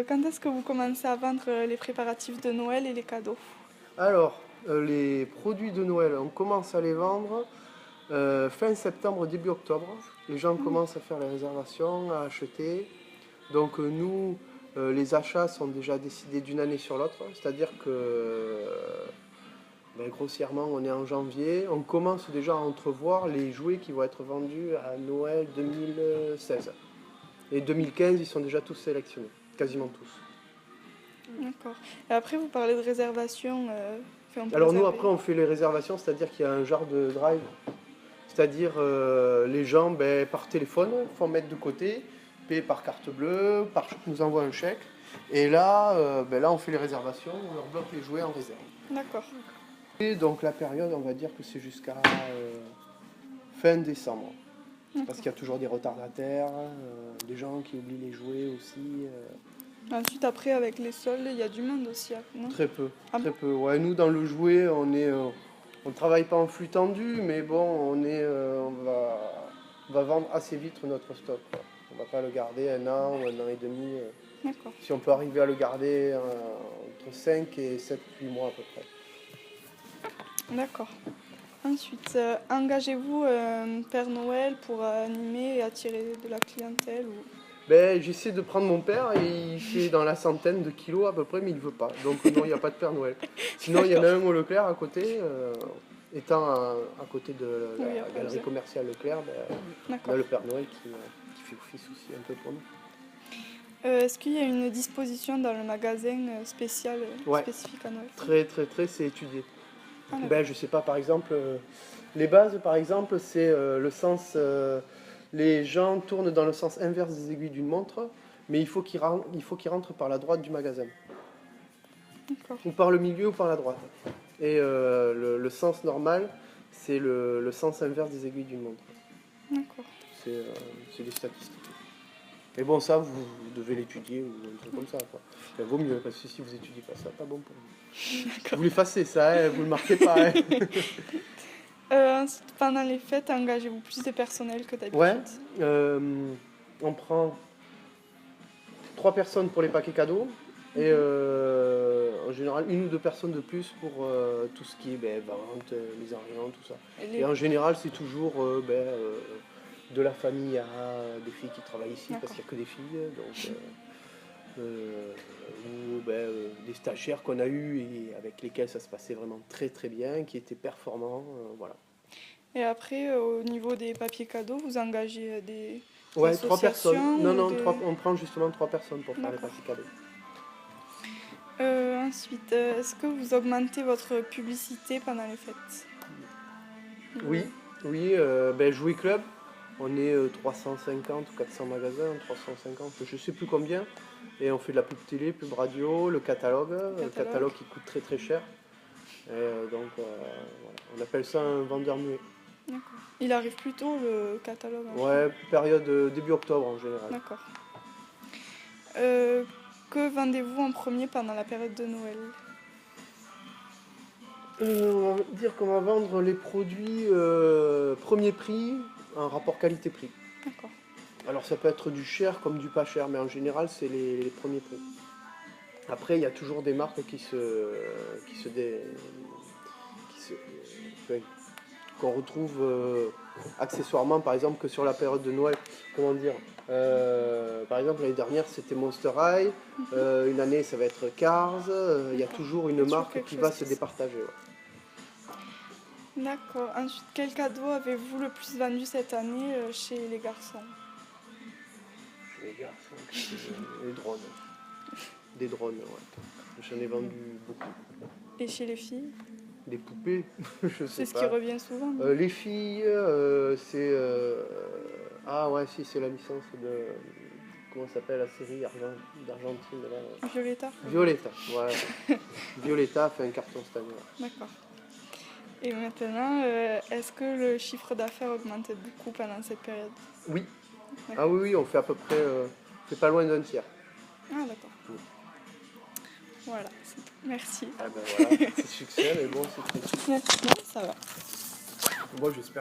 Quand est-ce que vous commencez à vendre les préparatifs de Noël et les cadeaux? Alors, les produits de Noël, on commence à les vendre fin septembre, début octobre. Les gens commencent à faire les réservations, à acheter. Donc nous, les achats sont déjà décidés d'une année sur l'autre. C'est-à-dire que, grossièrement, on est en janvier. On commence déjà à entrevoir les jouets qui vont être vendus à Noël 2016. Et 2015, ils sont déjà tous sélectionnés, quasiment tous. D'accord. Et après, vous parlez de réservation. On peut Alors nous, réserver. après, on fait les réservations, c'est-à-dire qu'il y a un genre de drive. C'est-à-dire les gens, par téléphone, font mettre de côté, payent par carte bleue, nous envoient un chèque. Et là, là, on fait les réservations, on leur bloque les jouets en réserve. D'accord. Et donc la période, on va dire que c'est jusqu'à fin décembre. Parce qu'il y a toujours des retardataires, des gens qui oublient les jouets aussi. Ensuite, après, avec les soldes, il y a du monde aussi, non? Très peu, Ah très bon? peu. Ouais, nous, dans le jouet, on travaille pas en flux tendu, mais bon, on va vendre assez vite notre stock, quoi. On va pas le garder un an ou un an et demi. D'accord. Si on peut arriver à le garder entre 5 et 7, 8 mois à peu près. D'accord. Ensuite, engagez-vous Père Noël pour animer et attirer de la clientèle ou... J'essaie de prendre mon père et il fait dans la centaine de kilos à peu près, mais il veut pas. Donc non, il n'y a pas de Père Noël. Sinon, il y en a un au Leclerc à côté. Étant à côté de la galerie commerciale Leclerc, on a le Père Noël qui fait office aussi un peu pour nous. Est-ce qu'il y a une disposition dans le magasin spécial, spécifique à Noël? Très, très, très, c'est étudié. Ah, Je sais pas, par exemple, les bases, par exemple, c'est le sens... les gens tournent dans le sens inverse des aiguilles d'une montre, mais il faut qu'ils rentrent par la droite du magasin. d'accord. Ou par le milieu ou par la droite. Et le sens normal, c'est le sens inverse des aiguilles d'une montre. D'accord. C'est des statistiques. Mais bon, ça, vous devez l'étudier ou un truc comme ça, quoi. Il vaut mieux, parce que si vous étudiez pas ça, pas bon pour vous. Vous l'effacez, ça, hein, vous le marquez pas. Hein. Ensuite, pendant les fêtes, engagez-vous plus de personnel que d'habitude? Ouais, on prend 3 personnes pour les paquets cadeaux. Et en général, 1 ou 2 personnes de plus pour tout ce qui est vente, mise en rayon, tout ça. Et en général, c'est toujours de la famille à des filles qui travaillent ici, parce qu'il n'y a que des filles. Donc, ou des stagiaires qu'on a eus et avec lesquels ça se passait vraiment très très bien, qui étaient performants. Voilà. Et après, au niveau des papiers cadeaux, vous engagez des Ouais, associations? 3 personnes. Non, on prend justement 3 personnes pour faire les papiers cadeaux. Ensuite, est-ce que vous augmentez votre publicité pendant les fêtes? Oui, Jouet Club, on est 350 ou 400 magasins, 350, je ne sais plus combien. Et on fait de la pub télé, pub radio, le catalogue qui coûte très très cher. Et donc on appelle ça un vendeur muet. D'accord. Il arrive plus tôt le catalogue? Ouais, période début octobre en général. D'accord. Que vendez-vous en premier pendant la période de Noël? On va dire qu'on va vendre les produits premier prix, en rapport qualité-prix. D'accord. Alors ça peut être du cher comme du pas cher, mais en général c'est les premiers prix. Après il y a toujours des marques qu'on retrouve accessoirement, par exemple que sur la période de Noël. Comment dire, par exemple l'année dernière c'était Monster High, une année ça va être Cars, il y a toujours une marque qui va se départager. Ouais. D'accord. Ensuite, quel cadeau avez-vous le plus vendu cette année chez les garçons? Chez les garçons, les drones. Des drones, ouais. J'en ai vendu beaucoup. Et chez les filles? Des poupées, je sais pas. C'est ce qui revient souvent. Les filles, c'est... Ah ouais, si, c'est la licence de... Comment s'appelle la série d'Argentine là. Violetta? Violetta, ouais. Violetta a fait un carton cette année. D'accord. Et maintenant, est-ce que le chiffre d'affaires augmente beaucoup pendant cette période? Oui. Ah oui, on fait à peu près... on fait pas loin d'un tiers. Ah d'accord. Oui. Voilà, c'est tout. Merci. Ah ben voilà, c'est succès, mais bon, c'est très... Non, ça va. Moi, j'espère.